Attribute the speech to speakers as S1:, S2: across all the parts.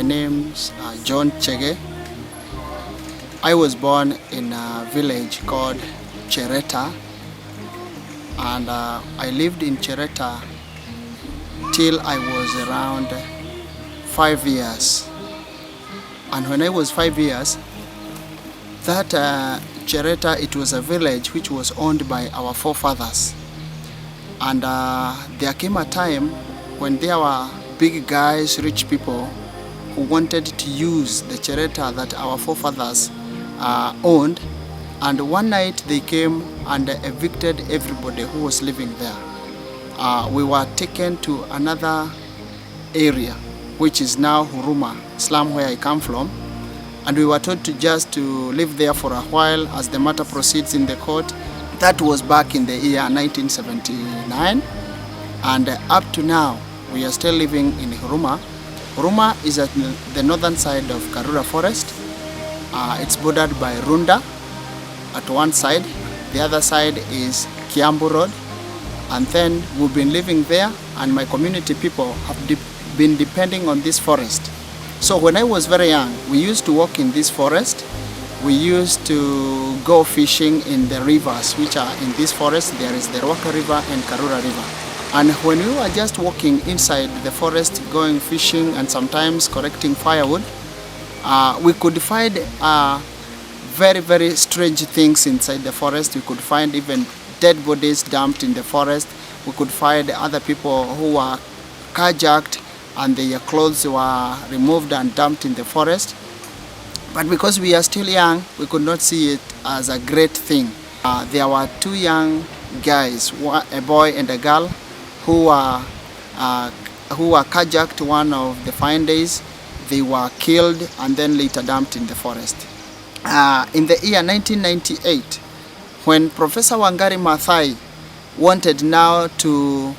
S1: name's John Chege. I was born in a village called Chereta, and I lived in Chereta till I was around 5 years. And when I was 5 years, that Chereta, it was a village which was owned by our forefathers. And there came a time when there were big guys, rich people, who wanted to use the Chereta that our forefathers owned. And one night they came and evicted everybody who was living there. We were taken to another area, which is now Huruma, slum where I come from. And we were told to live there for a while as the matter proceeds in the court. That was back in the year 1979. And up to now, we are still living in Huruma. Huruma is at the northern side of KARURA Forest. It's bordered by Runda at one side. The other side is Kiambu Road. And then we've been living there, and my community people have been depending on this forest. So when I was very young, we used to walk in this forest. We used to go fishing in the rivers which are in this forest. There is the Rwaka River and KARURA River. And when we were just walking inside the forest, going fishing and sometimes collecting firewood, we could find very, very strange things inside the forest. We could find even dead bodies dumped in the forest. We could find other people who were carjacked and their clothes were removed and dumped in the forest. But because we are still young, we could not see it as a great thing. There were two young guys, a boy and a girl, who were carjacked one of the fine days. They were killed and then later dumped in the forest. In the year 1998, when Professor Wangari Maathai wanted now to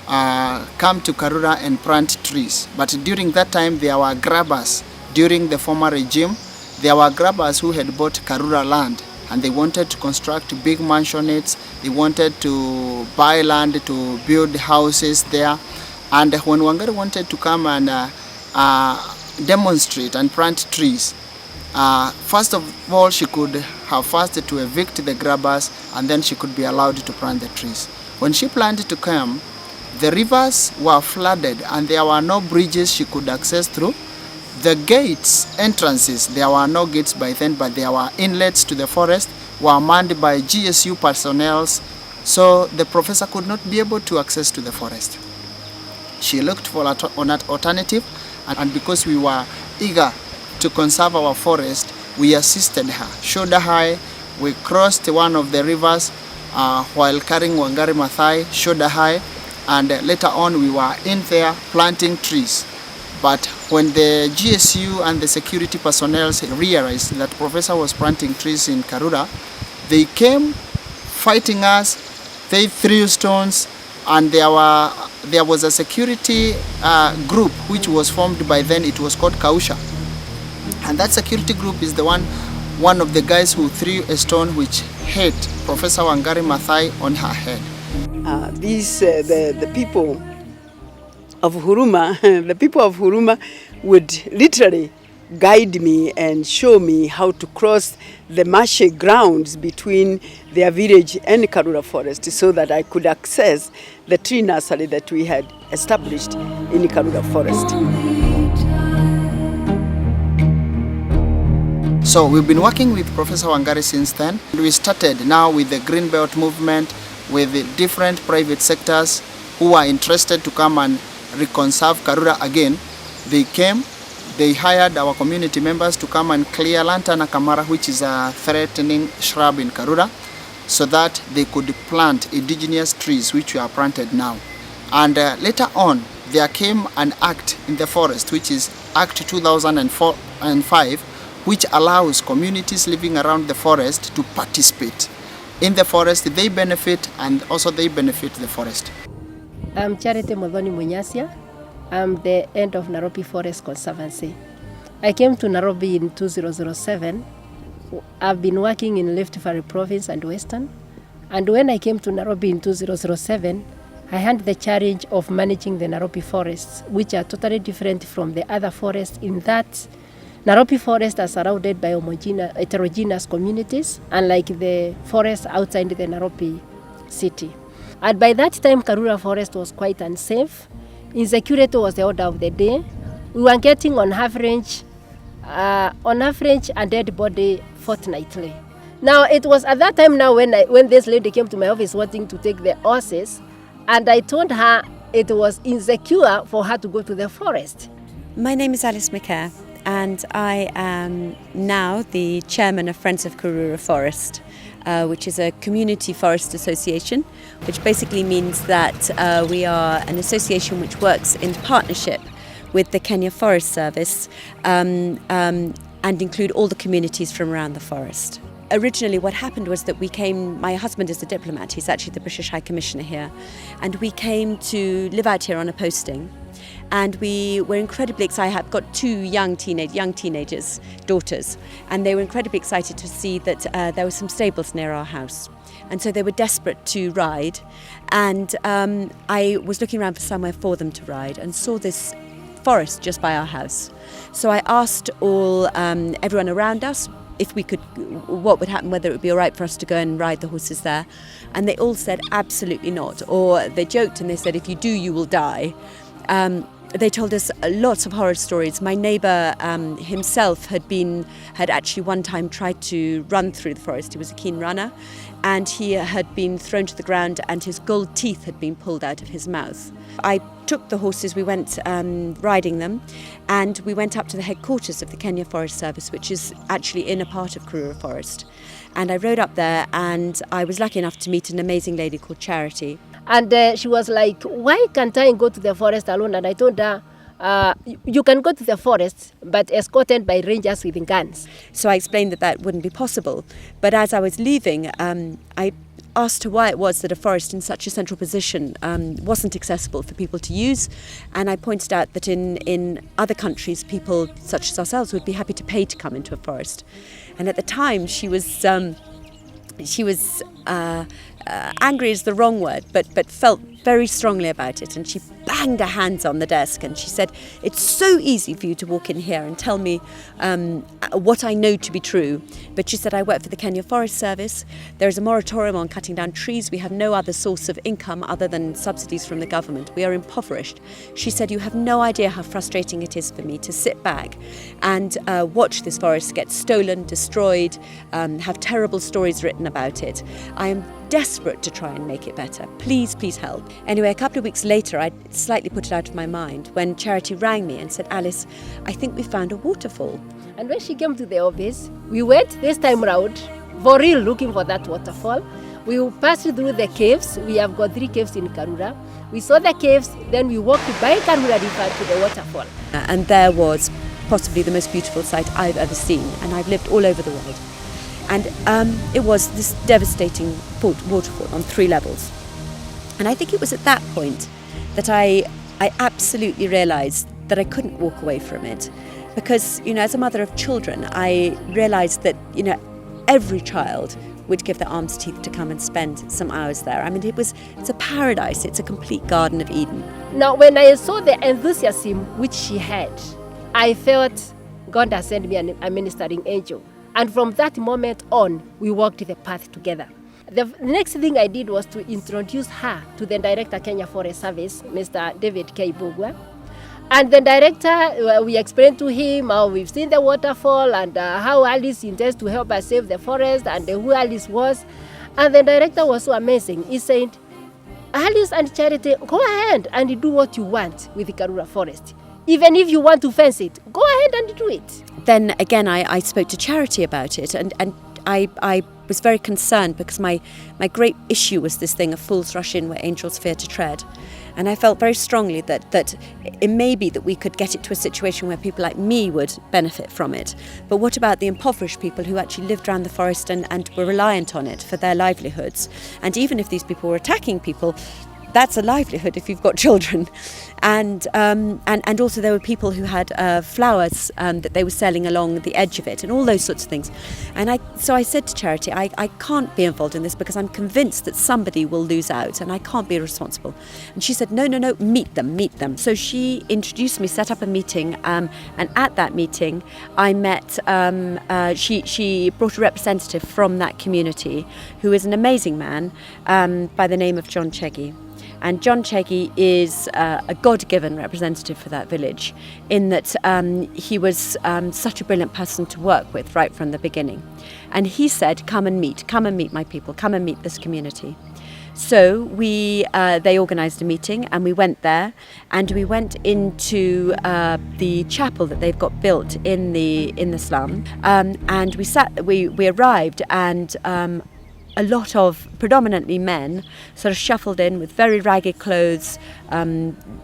S1: come to KARURA and plant trees, but during that time there were grabbers. During the former regime, there were grabbers who had bought KARURA land, and they wanted to construct big mansionettes. They wanted to buy land to build houses there. And when Wangari wanted to come and demonstrate and plant trees, first of all, she could have first to evict the grabbers, and then she could be allowed to plant the trees. When she planned to come, the rivers were flooded and there were no bridges she could access through. The gates, entrances, there were no gates by then, but there were inlets to the forest, were manned by GSU personnel, so the professor could not be able to access to the forest. She looked for an alternative, and because we were eager to conserve our forest, we assisted her. Shoulder high, we crossed one of the rivers while carrying Wangari Maathai, shoulder high, and later on we were in there planting trees. But when the GSU and the security personnel realized that Professor was planting trees in KARURA, they came fighting us. They threw stones, and there was a security group which was formed by then. It was called Kausha. And that security group is the one of the guys who threw a stone which hit Professor Wangari Maathai on her head.
S2: The people of Huruma, the people of Huruma would literally guide me and show me how to cross the marshy grounds between their village and KARURA Forest so that I could access the tree nursery that we had established in KARURA Forest.
S1: So we've been working with Professor Wangari since then. We started now with the Green Belt movement, with the different private sectors who are interested to come and reconserve KARURA again. They came, they hired our community members to come and clear Lantana Kamara, which is a threatening shrub in KARURA, so that they could plant indigenous trees which were planted now. And later on, there came an act in the forest, which is Act 2005, which allows communities living around the forest to participate. In the forest, they benefit, and also they benefit the forest.
S3: I'm Charity Munyasya. I'm the head of Nairobi Forest Conservancy. I came to Nairobi in 2007. I've been working in Rift Valley Province and Western. And when I came to Nairobi in 2007, I had the challenge of managing the Nairobi forests, which are totally different from the other forests in that Nairobi forests are surrounded by heterogeneous communities, unlike the forests outside the Nairobi city. And by that time, KARURA Forest was quite unsafe. Insecurity was the order of the day. We were getting on average a dead body fortnightly. Now, it was at that time now when this lady came to my office wanting to take the horses, and I told her it was insecure for her to go to the forest.
S4: My name is Alice Macaire, and I am now the chairman of Friends of KARURA Forest, which is a community forest association, which basically means that we are an association which works in partnership with the Kenya Forest Service and include all the communities from around the forest. Originally what happened was that my husband is a diplomat, he's actually the British High Commissioner here, and we came to live out here on a posting. And we were incredibly excited. I've got two young teenagers, daughters, and they were incredibly excited to see that there were some stables near our house. And so they were desperate to ride. And I was looking around for somewhere for them to ride and saw this forest just by our house. So I asked everyone around us what would happen, whether it would be all right for us to go and ride the horses there. And they all said absolutely not. Or they joked and they said, if you do, you will die. They told us lots of horror stories. My neighbour himself had actually one time tried to run through the forest. He was a keen runner, and he had been thrown to the ground and his gold teeth had been pulled out of his mouth. I took the horses, we went riding them, and we went up to the headquarters of the Kenya Forest Service, which is actually in a part of KARURA Forest. And I rode up there, and I was lucky enough to meet an amazing lady called Charity.
S3: And she was like, why can't I go to the forest alone? And I told her, you can go to the forest, but escorted by rangers with guns.
S4: So I explained that wouldn't be possible. But as I was leaving, I asked her why it was that a forest in such a central position wasn't accessible for people to use. And I pointed out that in other countries, people such as ourselves would be happy to pay to come into a forest. And at the time, she was angry is the wrong word, but felt very strongly about it, and she banged her hands on the desk and she said, it's so easy for you to walk in here and tell me what I know to be true, but she said, I work for the Kenya Forest Service, there is a moratorium on cutting down trees, we have no other source of income other than subsidies from the government, we are impoverished. She said, you have no idea how frustrating it is for me to sit back and watch this forest get stolen, destroyed, have terrible stories written about it. I am desperate to try and make it better. Please, please help. Anyway, a couple of weeks later, I slightly put it out of my mind when Charity rang me and said, Alice, I think we found a waterfall.
S3: And when she came to the office, we went this time round for real looking for that waterfall. We passed through the caves. We have got 3 caves in KARURA. We saw the caves, then we walked by KARURA River to the waterfall.
S4: And there was possibly the most beautiful sight I've ever seen, and I've lived all over the world. And it was this devastating waterfall on 3 levels. And I think it was at that point that I absolutely realised that I couldn't walk away from it. Because, as a mother of children, I realised that, every child would give their arms teeth to come and spend some hours there. I mean, it's a paradise. It's a complete Garden of Eden.
S3: Now, when I saw the enthusiasm which she had, I felt God has sent me a ministering angel. And from that moment on, we walked the path together. The next thing I did was to introduce her to the director Kenya Forest Service, Mr. David K. Bugwa. And the director, we explained to him how we've seen the waterfall and how Alice intends to help us save the forest and who Alice was. And the director was so amazing. He said, Alice and Charity, go ahead and do what you want with the KARURA Forest. Even if you want to fence it, go ahead and do it.
S4: Then again, I spoke to Charity about it, and I was very concerned because my great issue was this thing of fools rush in where angels fear to tread. And I felt very strongly that it may be that we could get it to a situation where people like me would benefit from it. But what about the impoverished people who actually lived around the forest and were reliant on it for their livelihoods? And even if these people were attacking people, that's a livelihood if you've got children. And also there were people who had flowers that they were selling along the edge of it, and all those sorts of things. And so I said to Charity, I can't be involved in this because I'm convinced that somebody will lose out and I can't be responsible. And she said, no, meet them. So she introduced me, set up a meeting, and at that meeting I met, she brought a representative from that community who is an amazing man by the name of John Chege. And John Chege is a God-given representative for that village, in that he was such a brilliant person to work with right from the beginning. And he said, come and meet my people, come and meet this community. So they organised a meeting, and we went there, and we went into the chapel that they've got built in the slum, and we arrived, and a lot of predominantly men sort of shuffled in with very ragged clothes,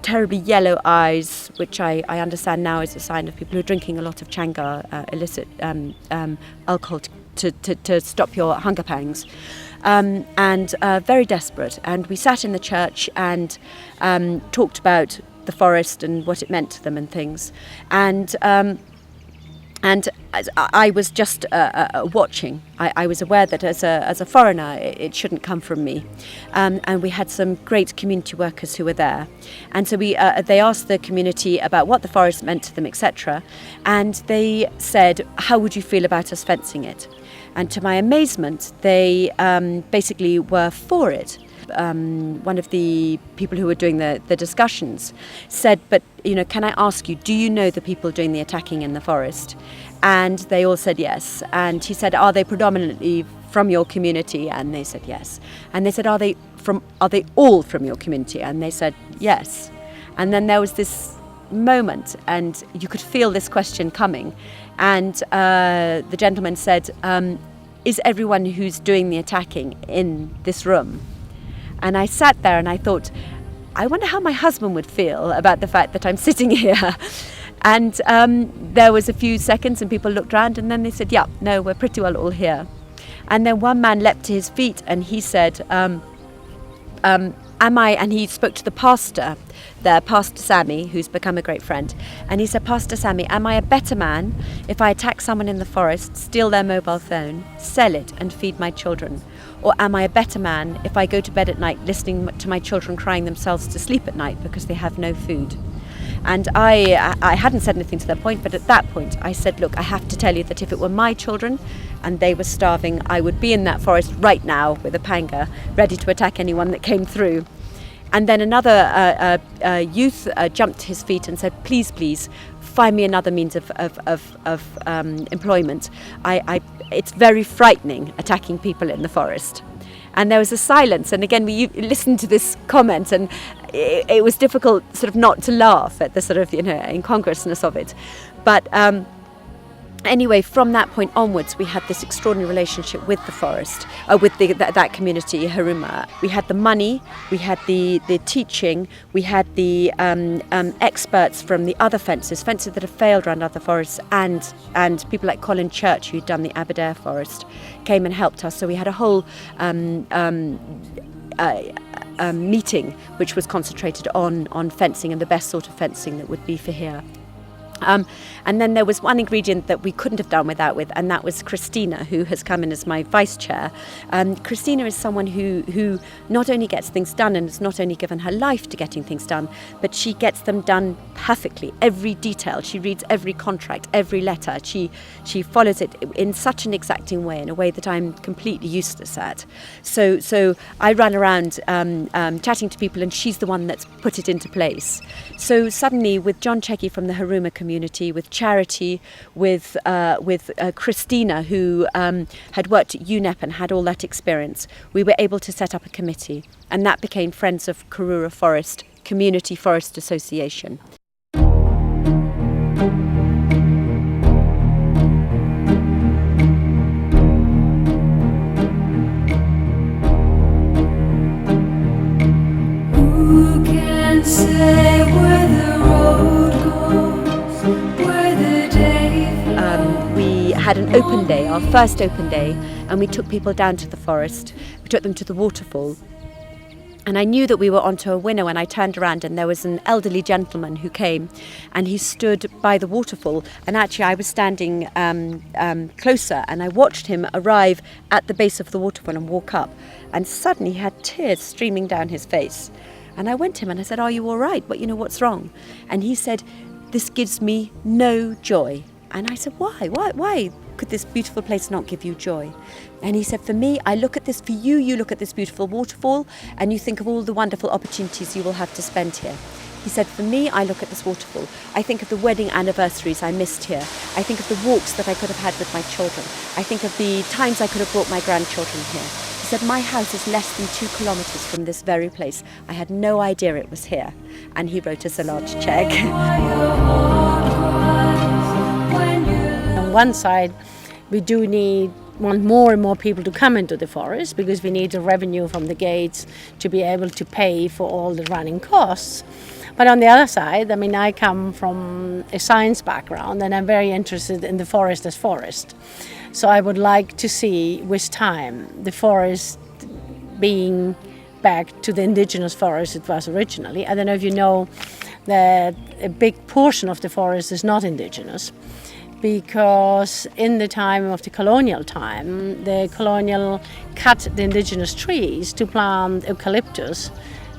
S4: terribly yellow eyes, which I understand now is a sign of people who are drinking a lot of changa, illicit alcohol, to stop your hunger pangs, and very desperate. And we sat in the church and talked about the forest and what it meant to them and things. And I was just watching. I was aware that as a foreigner, it shouldn't come from me. And we had some great community workers who were there. And so they asked the community about what the forest meant to them, etc. And they said, how would you feel about us fencing it? And to my amazement, they basically were for it. One of the people who were doing the discussions said, but, can I ask you, do you know the people doing the attacking in the forest? And they all said yes. And he said, are they predominantly from your community? And they said yes. And they said, are they all from your community? And they said yes. And then there was this moment, and you could feel this question coming. And the gentleman said, is everyone who's doing the attacking in this room? And I sat there and I thought, I wonder how my husband would feel about the fact that I'm sitting here. And there was a few seconds and people looked around, and then they said, yeah, no, we're pretty well all here. And then one man leapt to his feet and he said, and he spoke to the pastor there, Pastor Sammy, who's become a great friend. And he said, Pastor Sammy, am I a better man if I attack someone in the forest, steal their mobile phone, sell it and feed my children? Or am I a better man if I go to bed at night listening to my children crying themselves to sleep at night because they have no food? And I hadn't said anything to that point, but at that point I said, look, I have to tell you that if it were my children and they were starving, I would be in that forest right now with a panga, ready to attack anyone that came through. And then another youth jumped to his feet and said, please, find me another means of employment. It's very frightening attacking people in the forest. And there was a silence, and again we listened to this comment, and it was difficult sort of not to laugh at the sort of incongruousness of it. But anyway, from that point onwards, we had this extraordinary relationship with the forest, with that community, Huruma. We had the money, we had the teaching, we had the experts from the other fences that have failed around other forests, and people like Colin Church, who'd done the Aberdare forest, came and helped us. So we had a whole meeting which was concentrated on fencing and the best sort of fencing that would be for here. And then there was one ingredient that we couldn't have done without, and that was Cristina, who has come in as my vice chair. Cristina is someone who not only gets things done and has not only given her life to getting things done, but she gets them done perfectly, every detail. She reads every contract, every letter. She follows it in such an exacting way, in a way that I'm completely useless at. So I run around chatting to people, and she's the one that's put it into place. So suddenly, with John Chege from the Huruma community, with Charity, with Cristina, who had worked at UNEP and had all that experience, we were able to set up a committee, and that became Friends of KARURA Forest, Community Forest Association.
S5: Who can say where the road goes, where the day
S4: We had an open day, our first open day, and we took people down to the forest. We took them to the waterfall. And I knew that we were onto a winner when I turned around, and there was an elderly gentleman who came and he stood by the waterfall, and actually I was standing closer, and I watched him arrive at the base of the waterfall and walk up, and suddenly he had tears streaming down his face. And I went to him and I said, "Are you all right? What's wrong?" And he said, "This gives me no joy." And I said, Why could this beautiful place not give you joy? And he said, "For me, I look at this, for you, you look at this beautiful waterfall and you think of all the wonderful opportunities you will have to spend here." He said, "For me, I look at this waterfall. I think of the wedding anniversaries I missed here. I think of the walks that I could have had with my children. I think of the times I could have brought my grandchildren here." He said, "My house is less than 2 kilometres from this very place. I had no idea it was here." And he wrote us a large cheque.
S6: On one side, we do want more and more people to come into the forest because we need the revenue from the gates to be able to pay for all the running costs. But on the other side, I come from a science background and I'm very interested in the forest as forest. So I would like to see with time the forest being back to the indigenous forest it was originally. I don't know if you know that a big portion of the forest is not indigenous, because in the time of the colonial time, the colonial cut the indigenous trees to plant eucalyptus,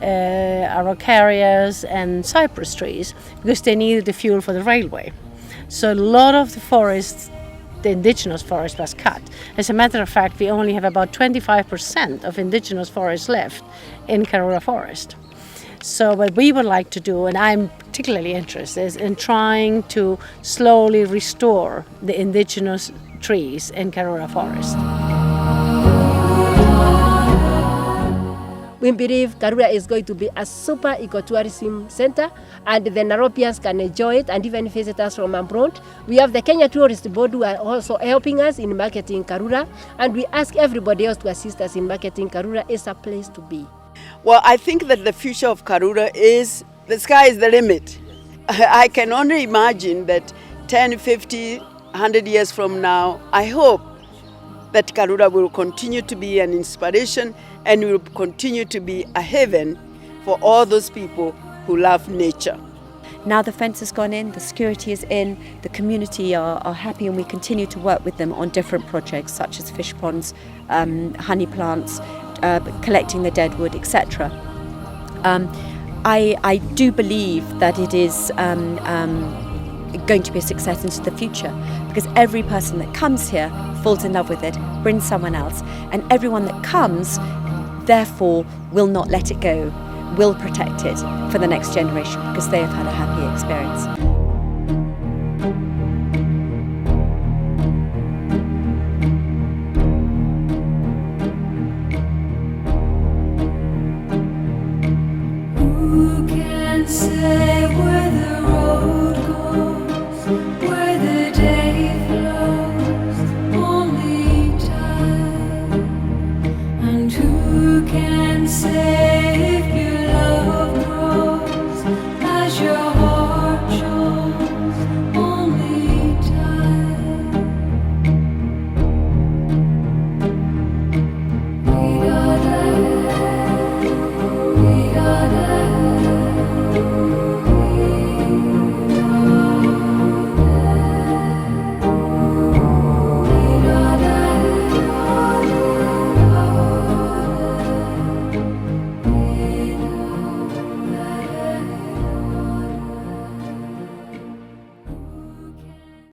S6: araucarias and cypress trees because they needed the fuel for the railway. So a lot of the forest, the indigenous forest, was cut. As a matter of fact, we only have about 25% of indigenous forest left in KARURA Forest. So what we would like to do, and I'm particularly interested, is in trying to slowly restore the indigenous trees in KARURA Forest.
S3: We believe KARURA is going to be a super ecotourism center, and the Nairobians can enjoy it, and even visitors from abroad. We have the Kenya Tourist Board who are also helping us in marketing KARURA, and we ask everybody else to assist us in marketing KARURA. It's a place to be.
S2: Well, I think that the future of KARURA is, the sky is the limit. I can only imagine that 10, 50, 100 years from now, I hope that KARURA will continue to be an inspiration and will continue to be a haven for all those people who love nature.
S4: Now the fence has gone in, the security is in, the community are happy, and we continue to work with them on different projects such as fish ponds, honey plants, collecting the dead wood, etc. I do believe that it is going to be a success into the future, because every person that comes here falls in love with it, brings someone else, and everyone that comes therefore will not let it go, will protect it for the next generation because they have had a happy experience.